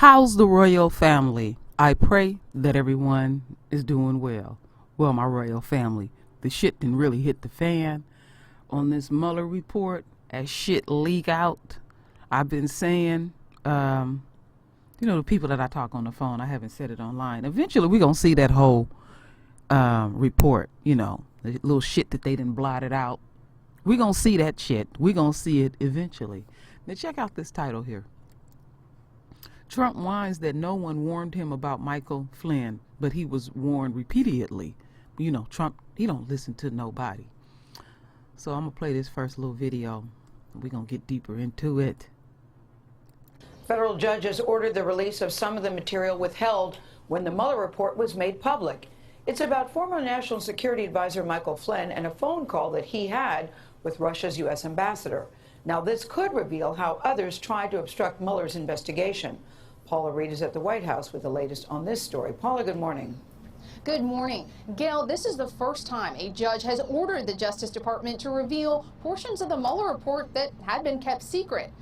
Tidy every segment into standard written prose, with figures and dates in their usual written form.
How's the royal family? I pray that everyone is doing well. Well, my royal family, the shit didn't really hit the fan on this Muller report as shit leak out. I've been saying, the people that I talk on the phone, I haven't said it online. Eventually, we're going to see that whole report, the little shit that they didn't blot it out. We're going to see that shit. We're going to see it eventually. Now, check out this title here. Trump whines that no one warned him about Michael Flynn, but he was warned repeatedly. Trump, he don't listen to nobody. So I'm going to play this first little video. We're going to get deeper into it. Federal judges ordered the release of some of the material withheld when the Mueller report was made public. It's about former National Security Advisor Michael Flynn and a phone call that he had with Russia's U.S. ambassador. Now, this could reveal how others tried to obstruct Mueller's investigation. Paula Reed is at the White House with the latest on this story. Paula, good morning. Good morning. Gail, this is the first time a judge has ordered the Justice Department to reveal portions of the Mueller report that had been kept secret.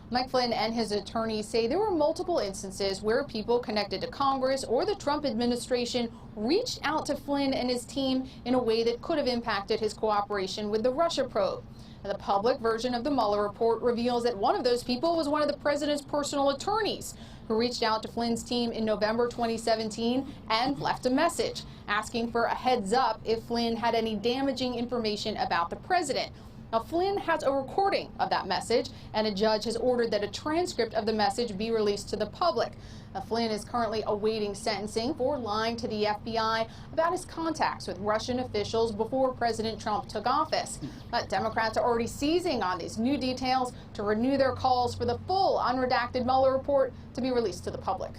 Mike Flynn and his attorneys say there were multiple instances where people connected to Congress or the Trump administration reached out to Flynn and his team in a way that could have impacted his cooperation with the Russia probe. The public version of the Mueller report reveals that one of those people was one of the president's personal attorneys who reached out to Flynn's team in November 2017 and left a message asking for a heads up if Flynn had any damaging information about the president. Now, Flynn has a recording of that message, and a judge has ordered that a transcript of the message be released to the public. Now, Flynn is currently awaiting sentencing for lying to the FBI about his contacts with Russian officials before President Trump took office. But Democrats are already seizing on these new details to renew their calls for the full unredacted Mueller report to be released to the public.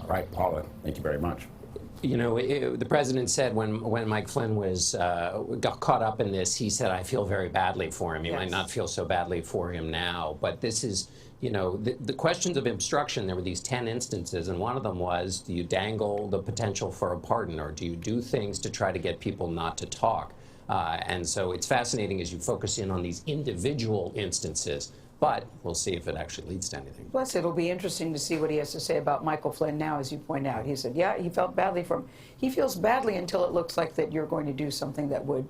All right, Paula, thank you very much. The president said when Mike Flynn got caught up in this, he said, I feel very badly for him. He might not feel so badly for him now. But this is, the questions of obstruction, there were these 10 instances, and one of them was, do you dangle the potential for a pardon, or do you do things to try to get people not to talk? And so it's fascinating as you focus in on these individual instances. But we'll see if it actually leads to anything. Plus, it'll be interesting to see what he has to say about Michael Flynn now, as you point out. He said, yeah, he felt badly for him. He feels badly until it looks like that you're going to do something that would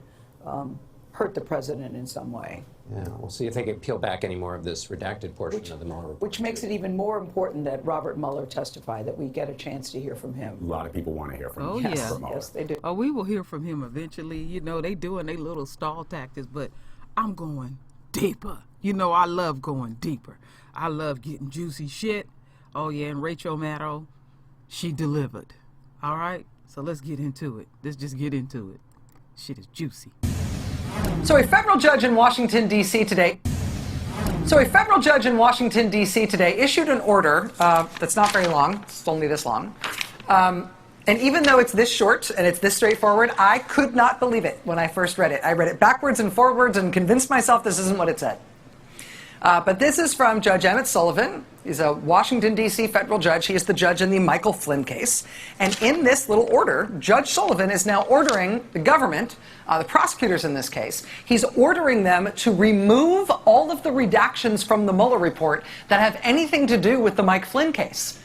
hurt the president in some way. Yeah, we'll see if they can peel back any more of this redacted portion of the Mueller report. Which makes it even more important that Robert Mueller testify, that we get a chance to hear from him. A lot of people want to hear from him. Yes, they do. Oh, we will hear from him eventually. They doing their little stall tactics, but I'm going deeper. I love going deeper. I love getting juicy shit. Oh, yeah, and Rachel Maddow, she delivered. All right? So let's get into it. Let's just get into it. Shit is juicy. So a federal judge in Washington, D.C. today issued an order that's not very long. It's only this long. And even though it's this short and it's this straightforward, I could not believe it when I first read it. I read it backwards and forwards and convinced myself this isn't what it said. But this is from Judge Emmett Sullivan. He's a Washington, D.C. federal judge. He is the judge in the Michael Flynn case. And in this little order, Judge Sullivan is now ordering the government, the prosecutors in this case, he's ordering them to remove all of the redactions from the Mueller report that have anything to do with the Mike Flynn case.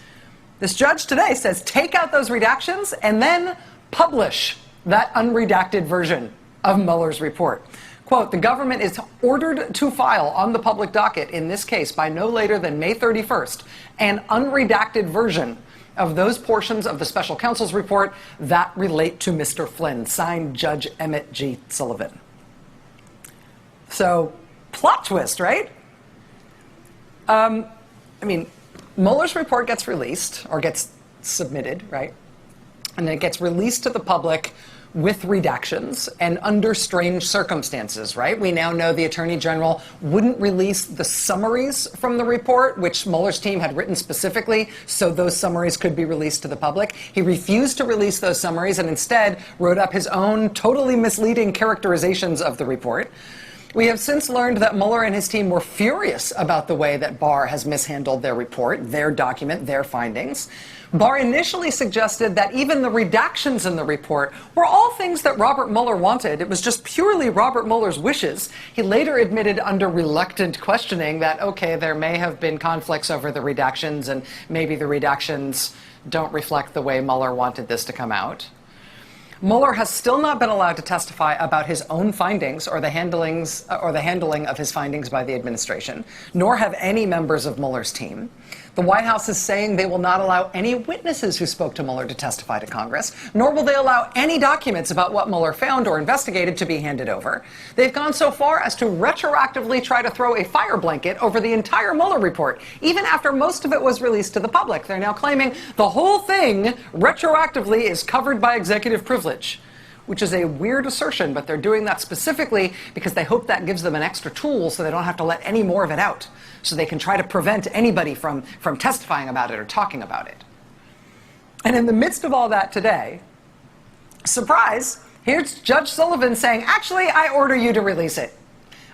This judge today says take out those redactions and then publish that unredacted version of Mueller's report. Quote, the government is ordered to file on the public docket in this case by no later than May 31st an unredacted version of those portions of the special counsel's report that relate to Mr. Flynn, signed Judge Emmett G. Sullivan. So, plot twist, right? Mueller's report gets released, or gets submitted, right? And then it gets released to the public with redactions and under strange circumstances, right? We now know the Attorney General wouldn't release the summaries from the report, which Mueller's team had written specifically so those summaries could be released to the public. He refused to release those summaries and instead wrote up his own totally misleading characterizations of the report. We have since learned that Mueller and his team were furious about the way that Barr has mishandled their report, their document, their findings. Barr initially suggested that even the redactions in the report were all things that Robert Mueller wanted. It was just purely Robert Mueller's wishes. He later admitted under reluctant questioning that, okay, there may have been conflicts over the redactions and maybe the redactions don't reflect the way Mueller wanted this to come out. Mueller has still not been allowed to testify about his own findings or the handling of his findings by the administration, nor have any members of Mueller's team. The White House is saying they will not allow any witnesses who spoke to Mueller to testify to Congress, nor will they allow any documents about what Mueller found or investigated to be handed over. They've gone so far as to retroactively try to throw a fire blanket over the entire Mueller report, even after most of it was released to the public. They're now claiming the whole thing retroactively is covered by executive privilege, which is a weird assertion, but they're doing that specifically because they hope that gives them an extra tool so they don't have to let any more of it out, so they can try to prevent anybody from testifying about it or talking about it. And in the midst of all that today, surprise, here's Judge Sullivan saying, actually, I order you to release it.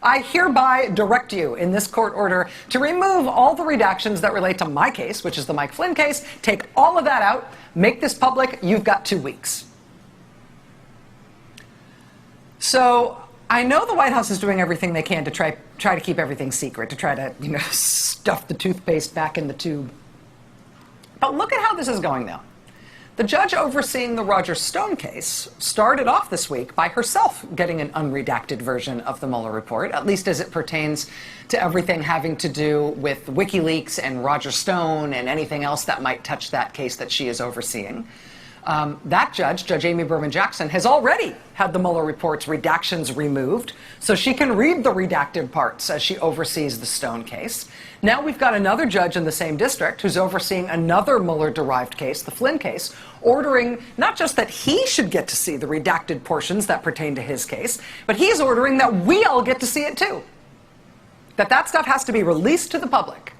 I hereby direct you in this court order to remove all the redactions that relate to my case, which is the Mike Flynn case, take all of that out, make this public, you've got 2 weeks. So I know the White House is doing everything they can to try to keep everything secret, to try to, stuff the toothpaste back in the tube. But look at how this is going now. The judge overseeing the Roger Stone case started off this week by herself getting an unredacted version of the Mueller report, at least as it pertains to everything having to do with WikiLeaks and Roger Stone and anything else that might touch that case that she is overseeing. That judge, Judge Amy Berman Jackson, has already had the Mueller report's redactions removed, so she can read the redacted parts as she oversees the Stone case. Now we've got another judge in the same district who's overseeing another Mueller-derived case, the Flynn case, ordering not just that he should get to see the redacted portions that pertain to his case, but he's ordering that we all get to see it too. That stuff has to be released to the public,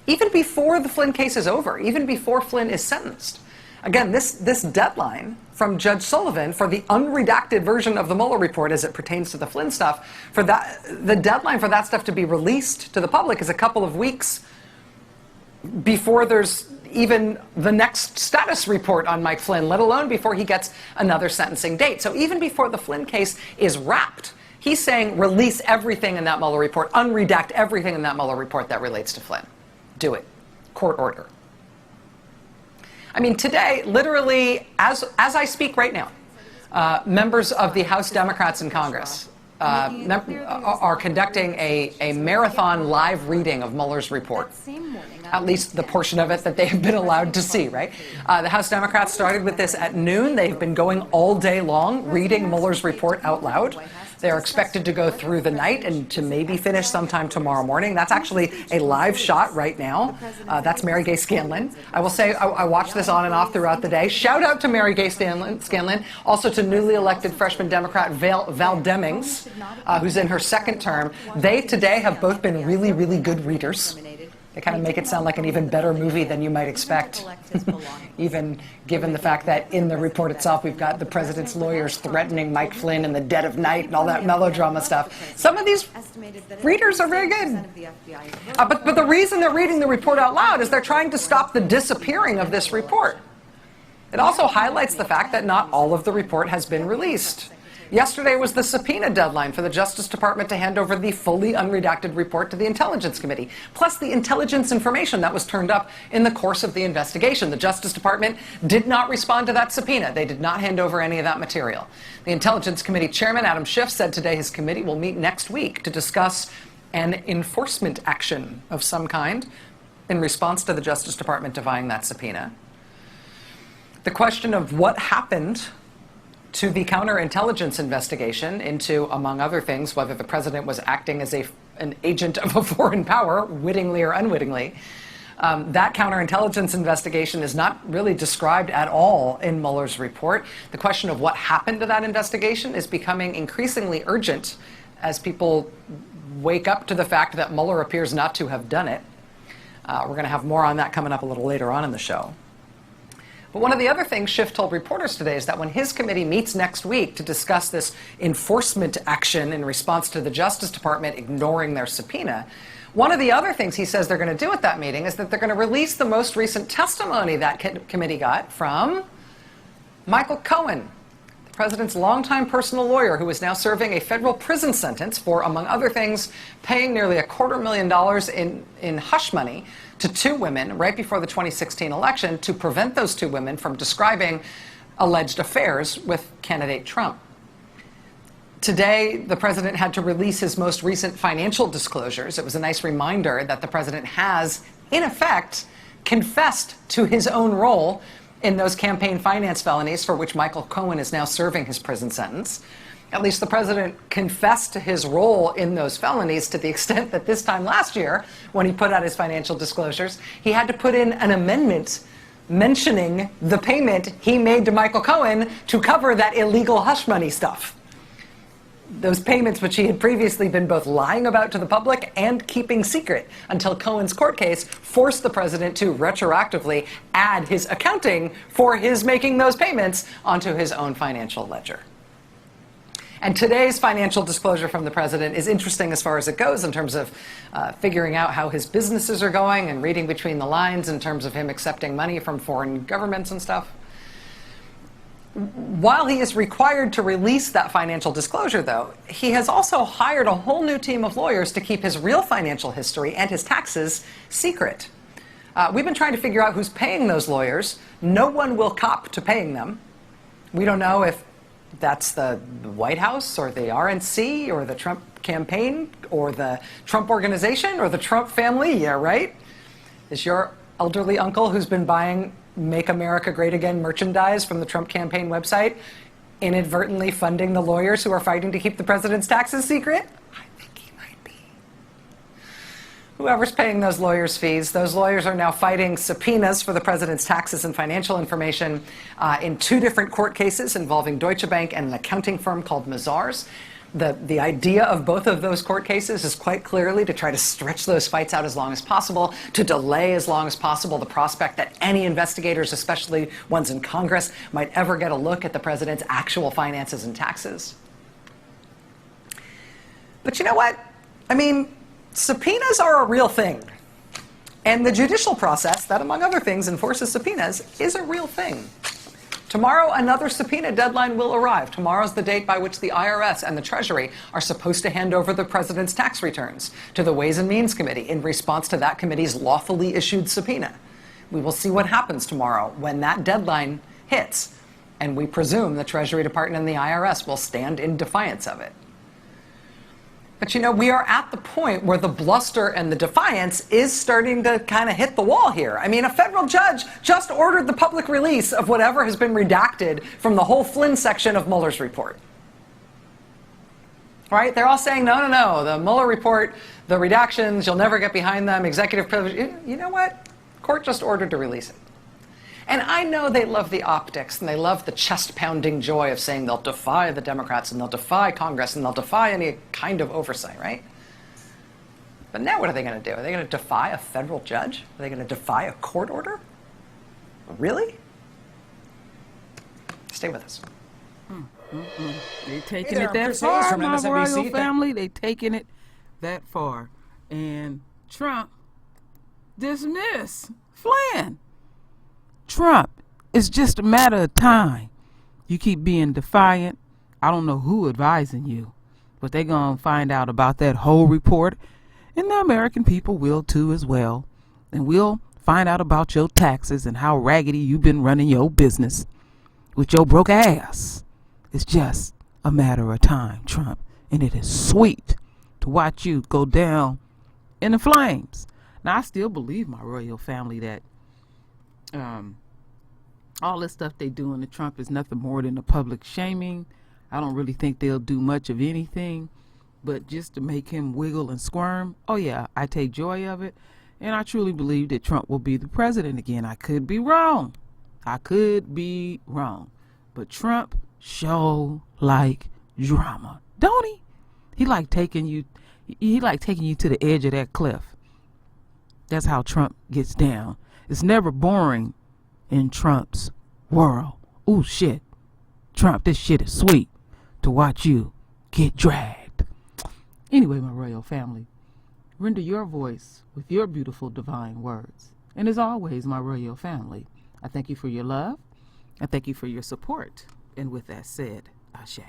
even before the Flynn case is over, even before Flynn is sentenced. Again, this deadline from Judge Sullivan for the unredacted version of the Mueller report as it pertains to the Flynn stuff, the deadline for that stuff to be released to the public is a couple of weeks before there's even the next status report on Mike Flynn, let alone before he gets another sentencing date. So even before the Flynn case is wrapped, he's saying release everything in that Mueller report, unredact everything in that Mueller report that relates to Flynn. Do it. Court order. I mean, today, literally, as I speak right now, members of the House Democrats in Congress are conducting a marathon live reading of Mueller's report, at least the portion of it that they have been allowed to see, right? The House Democrats started with this at noon. They've been going all day long, reading Mueller's report out loud. They're expected to go through the night and to maybe finish sometime tomorrow morning. That's actually a live shot right now. That's Mary Gay Scanlon. I will say I watched this on and off throughout the day. Shout out to Mary Gay Scanlon, also to newly elected freshman Democrat Val Demings, who's in her second term. They today have both been really, really good readers. They kind of make it sound like an even better movie than you might expect, even given the fact that in the report itself we've got the president's lawyers threatening Mike Flynn in the dead of night and all that melodrama stuff. Some of these readers are very good. But the reason they're reading the report out loud is they're trying to stop the disappearing of this report. It also highlights the fact that not all of the report has been released. Yesterday was the subpoena deadline for the Justice Department to hand over the fully unredacted report to the Intelligence Committee, plus the intelligence information that was turned up in the course of the investigation. The Justice Department did not respond to that subpoena. They did not hand over any of that material. The Intelligence Committee Chairman Adam Schiff said today his committee will meet next week to discuss an enforcement action of some kind in response to the Justice Department defying that subpoena. The question of what happened to the counterintelligence investigation into, among other things, whether the president was acting as an agent of a foreign power, wittingly or unwittingly. That counterintelligence investigation is not really described at all in Mueller's report. The question of what happened to that investigation is becoming increasingly urgent as people wake up to the fact that Mueller appears not to have done it. We're going to have more on that coming up a little later on in the show. But one of the other things Schiff told reporters today is that when his committee meets next week to discuss this enforcement action in response to the Justice Department ignoring their subpoena, one of the other things he says they're going to do at that meeting is that they're going to release the most recent testimony that committee got from Michael Cohen, the president's longtime personal lawyer, who is now serving a federal prison sentence for, among other things, paying nearly $250,000 in hush money to two women right before the 2016 election to prevent those two women from describing alleged affairs with candidate Trump. Today, the president had to release his most recent financial disclosures. It was a nice reminder that the president has, in effect, confessed to his own role in those campaign finance felonies for which Michael Cohen is now serving his prison sentence. At least the president confessed to his role in those felonies to the extent that this time last year, when he put out his financial disclosures, he had to put in an amendment mentioning the payment he made to Michael Cohen to cover that illegal hush money stuff. Those payments which he had previously been both lying about to the public and keeping secret until Cohen's court case forced the president to retroactively add his accounting for his making those payments onto his own financial ledger. And today's financial disclosure from the president is interesting as far as it goes in terms of figuring out how his businesses are going and reading between the lines in terms of him accepting money from foreign governments and stuff. While he is required to release that financial disclosure, though, he has also hired a whole new team of lawyers to keep his real financial history and his taxes secret. We've been trying to figure out who's paying those lawyers. No one will cop to paying them. We don't know if that's the White House or the RNC or the Trump campaign or the Trump organization or the Trump family. Yeah, right? Is your elderly uncle who's been buying Make America Great Again merchandise from the Trump campaign website inadvertently funding the lawyers who are fighting to keep the president's taxes secret? I think he might be. Whoever's paying those lawyers' fees, those lawyers are now fighting subpoenas for the president's taxes and financial information in two different court cases involving Deutsche Bank and an accounting firm called Mazars. The idea of both of those court cases is quite clearly to try to stretch those fights out as long as possible, to delay as long as possible the prospect that any investigators, especially ones in Congress, might ever get a look at the president's actual finances and taxes. But you know what? I mean, subpoenas are a real thing. And the judicial process that, among other things, enforces subpoenas is a real thing. Tomorrow, another subpoena deadline will arrive. Tomorrow's the date by which the IRS and the Treasury are supposed to hand over the president's tax returns to the Ways and Means Committee in response to that committee's lawfully issued subpoena. We will see what happens tomorrow when that deadline hits, and we presume the Treasury Department and the IRS will stand in defiance of it. But you know, we are at the point where the bluster and the defiance is starting to kind of hit the wall here. I mean, a federal judge just ordered the public release of whatever has been redacted from the whole Flynn section of Mueller's report. Right? They're all saying, no, the Mueller report, the redactions, you'll never get behind them, executive privilege. You know what? Court just ordered to release it. And I know they love the optics and they love the chest-pounding joy of saying they'll defy the Democrats and they'll defy Congress and they'll defy any kind of oversight, right? But now what are they going to do? Are they going to defy a federal judge? Are they going to defy a court order? Really? Stay with us. They taking Hey it there, that Chris far, Hayes from my MSNBC. royal family. They taking it that far. And Trump dismissed Flynn. Trump, it's just a matter of time. You keep being defiant. I don't know who advising you, but they're going to find out about that whole report, and the American people will too as well. And we'll find out about your taxes and how raggedy you've been running your business with your broke ass. It's just a matter of time, Trump, and it is sweet to watch you go down in the flames. Now, I still believe, my royal family, that all this stuff they doing to Trump is nothing more than a public shaming. I don't really think they'll do much of anything, but just to make him wiggle and squirm. Oh yeah, I take joy of it, and I truly believe that Trump will be the president again. I could be wrong. But Trump show like drama, don't he? He like taking you to the edge of that cliff. That's how Trump gets down. It's never boring in Trump's world. Ooh, shit. Trump, this shit is sweet to watch you get dragged. Anyway, my royal family, render your voice with your beautiful divine words. And as always, my royal family, I thank you for your love. I thank you for your support. And with that said, Ashe.